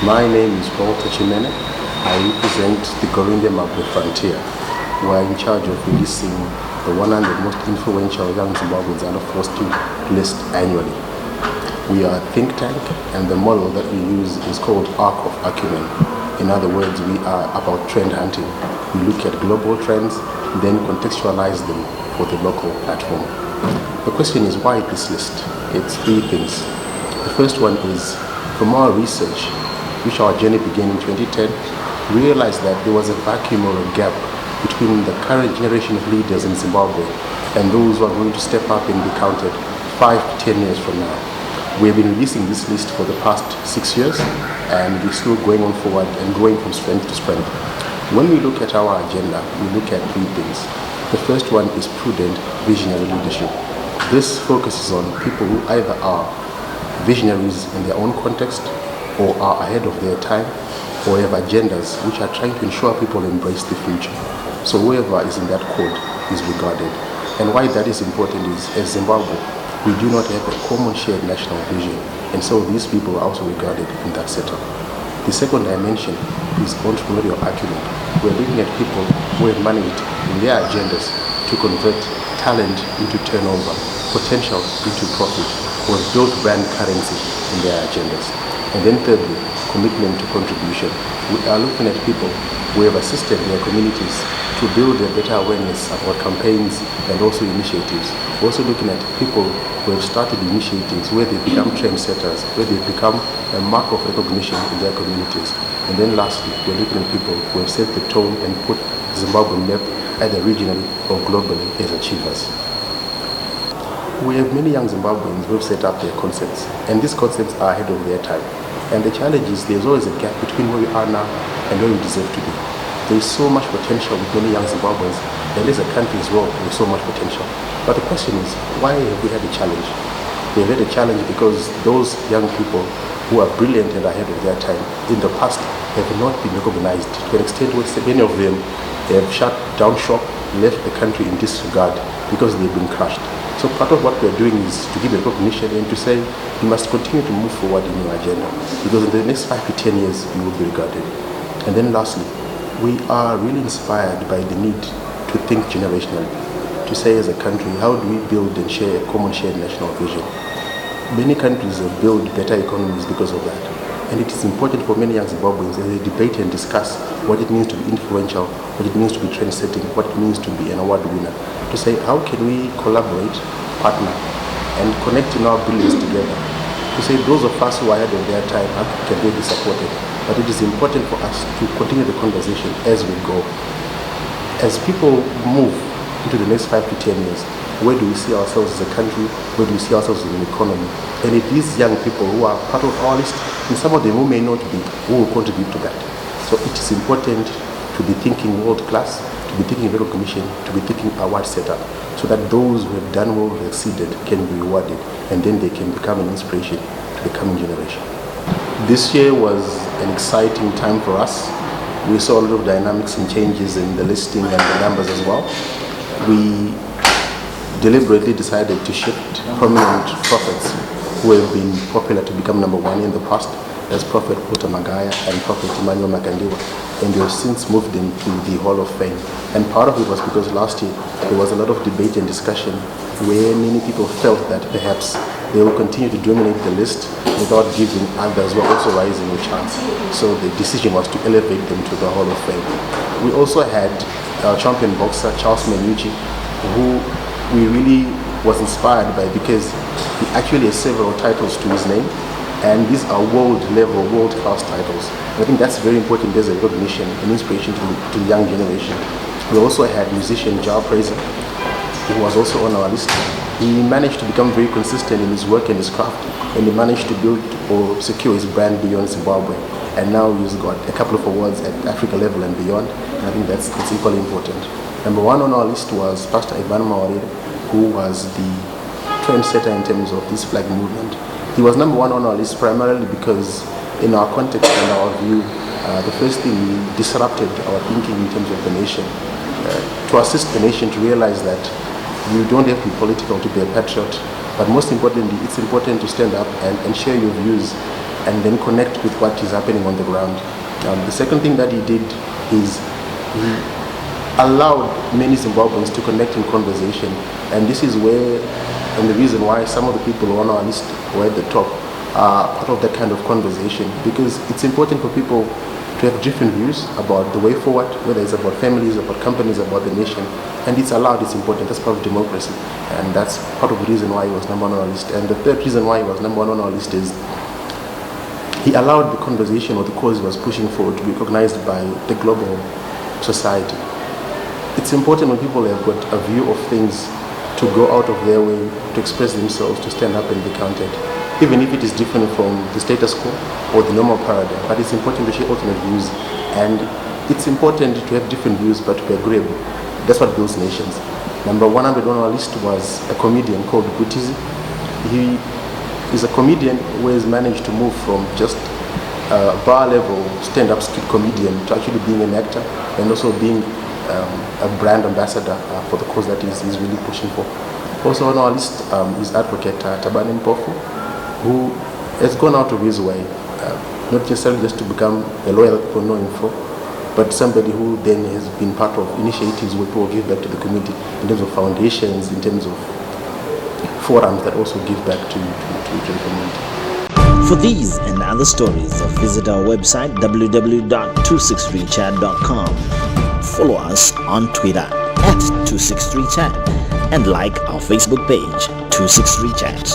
My name is Chimene. I represent the Gorindemabwe Frontier. We are in charge of releasing the 100 most influential young Zimbabweans under forced list annually. We are a think tank, and the model that we use is called Arc of Acumen. In other words, we are about trend hunting. We look at global trends, then contextualize them for the local platform. The question is, why this list? It's three things. The first one is, from our research, which our journey began in 2010, we realized that there was a vacuum or a gap between the current generation of leaders in Zimbabwe and those who are going to step up and be counted 5 to 10 years from now. We have been releasing this list for the past 6 years, and we're still going on forward and growing from strength to strength. When we look at our agenda, we look at three things. The first one is prudent visionary leadership. This focuses on people who either are visionaries in their own context, or are ahead of their time, or have agendas which are trying to ensure people embrace the future. So whoever is in that code is regarded. And why that is important is, as Zimbabwe, we do not have a common shared national vision, and so these people are also regarded in that setup. The second dimension is entrepreneurial acumen. We're looking at people who have managed in their agendas to convert talent into turnover, potential into profit, or build brand currency in their agendas. And then thirdly, commitment to contribution. We are looking at people who have assisted their communities to build a better awareness about campaigns and also initiatives. We're also looking at people who have started initiatives where they become trendsetters, where they become a mark of recognition in their communities. And then lastly, we're looking at people who have set the tone and put Zimbabwe on the map either regionally or globally as achievers. We have many young Zimbabweans who have set up their concepts, and these concepts are ahead of their time. And the challenge is there's always a gap between where we are now and where we deserve to be. There is so much potential with many young Zimbabweans, and as a country as well, there is so much potential. But the question is, why have we had a challenge? We have had a challenge because those young people who are brilliant and ahead of their time in the past have not been recognized to an extent where many of them have shut down shop, left the country in disregard because they've been crushed. So part of what we're doing is to give recognition and to say you must continue to move forward in your agenda, because in the next 5 to 10 years you will be regarded. And then lastly, we are really inspired by the need to think generationally, to say as a country, how do we build and share a common shared national vision? Many countries have built better economies because of that. And it is important for many young Zimbabweans as they debate and discuss what it means to be influential, what it means to be trend-setting, what it means to be an award winner, to say how can we collaborate, partner, and connect in our brilliance together, to say those of us who are ahead of their time, how can they be supported? But it is important for us to continue the conversation as we go. As people move into the next 5 to 10 years, where do we see ourselves as a country? Where do we see ourselves as an economy? And it is young people who are part of our list, and some of them who may not be, who will contribute to that. So it is important to be thinking world class, to be thinking recognition, to be thinking award setup, so that those who have done well, who have succeeded, can be rewarded, and then they can become an inspiration to the coming generation. This year was an exciting time for us. We saw a lot of dynamics and changes in the listing and the numbers as well. We deliberately decided to shift prominent prophets who have been popular to become number one in the past, as Prophet Walter Magaya and Prophet Emmanuel Makandiwa, and we have since moved into the Hall of Fame. And part of it was because last year there was a lot of debate and discussion where many people felt that perhaps they will continue to dominate the list without giving others who are also rising a chance. So the decision was to elevate them to the Hall of Fame. We also had our champion boxer, Charles Menucci, who we really was inspired by because he actually has several titles to his name, and these are world-level, world-class titles. And I think that's very important as a recognition and inspiration to the young generation. We also had musician Jao Fraser, who was also on our list. He managed to become very consistent in his work and his craft, and he managed to build or secure his brand beyond Zimbabwe. And now he's got a couple of awards at Africa level and beyond, and I think that's equally important. Number one on our list was Pastor Ivan Mawarire, who was the trendsetter in terms of this flag movement. He was number one on our list primarily because in our context and our view, the first thing, we disrupted our thinking in terms of the nation, to assist the nation to realize that you don't have to be political to be a patriot, but most importantly, it's important to stand up and share your views and then connect with what is happening on the ground. The second thing that he did is he allowed many Zimbabweans to connect in conversation, and this is where, and the reason why some of the people on our list were at the top are part of that kind of conversation, because it's important for people to have different views about the way forward, whether it's about families, about companies, about the nation, and it's allowed, it's important, that's part of democracy, and that's part of the reason why he was number one on our list. And the third reason why he was number one on our list is he allowed the conversation or the cause he was pushing for to be recognized by the global society. It's important when people have got a view of things to go out of their way to express themselves, to stand up and be counted, even if it is different from the status quo or the normal paradigm. But it's important to share alternate views, and it's important to have different views but to be agreeable. That's what builds nations. Number 100 on our list was a comedian called Butizi. He is a comedian who has managed to move from just a bar level stand-up skit comedian to actually being an actor and also being a brand ambassador for the cause that he's really pushing for. Also on our list is advocate Tabani Mpofu, who has gone out of his way, not necessarily just to become a lawyer that people know him for, but somebody who then has been part of initiatives where people give back to the community in terms of foundations, in terms of forums that also give back to the community. For these and other stories, visit our website www.263chat.com. Follow us on Twitter @263chat and like our Facebook page 263chat.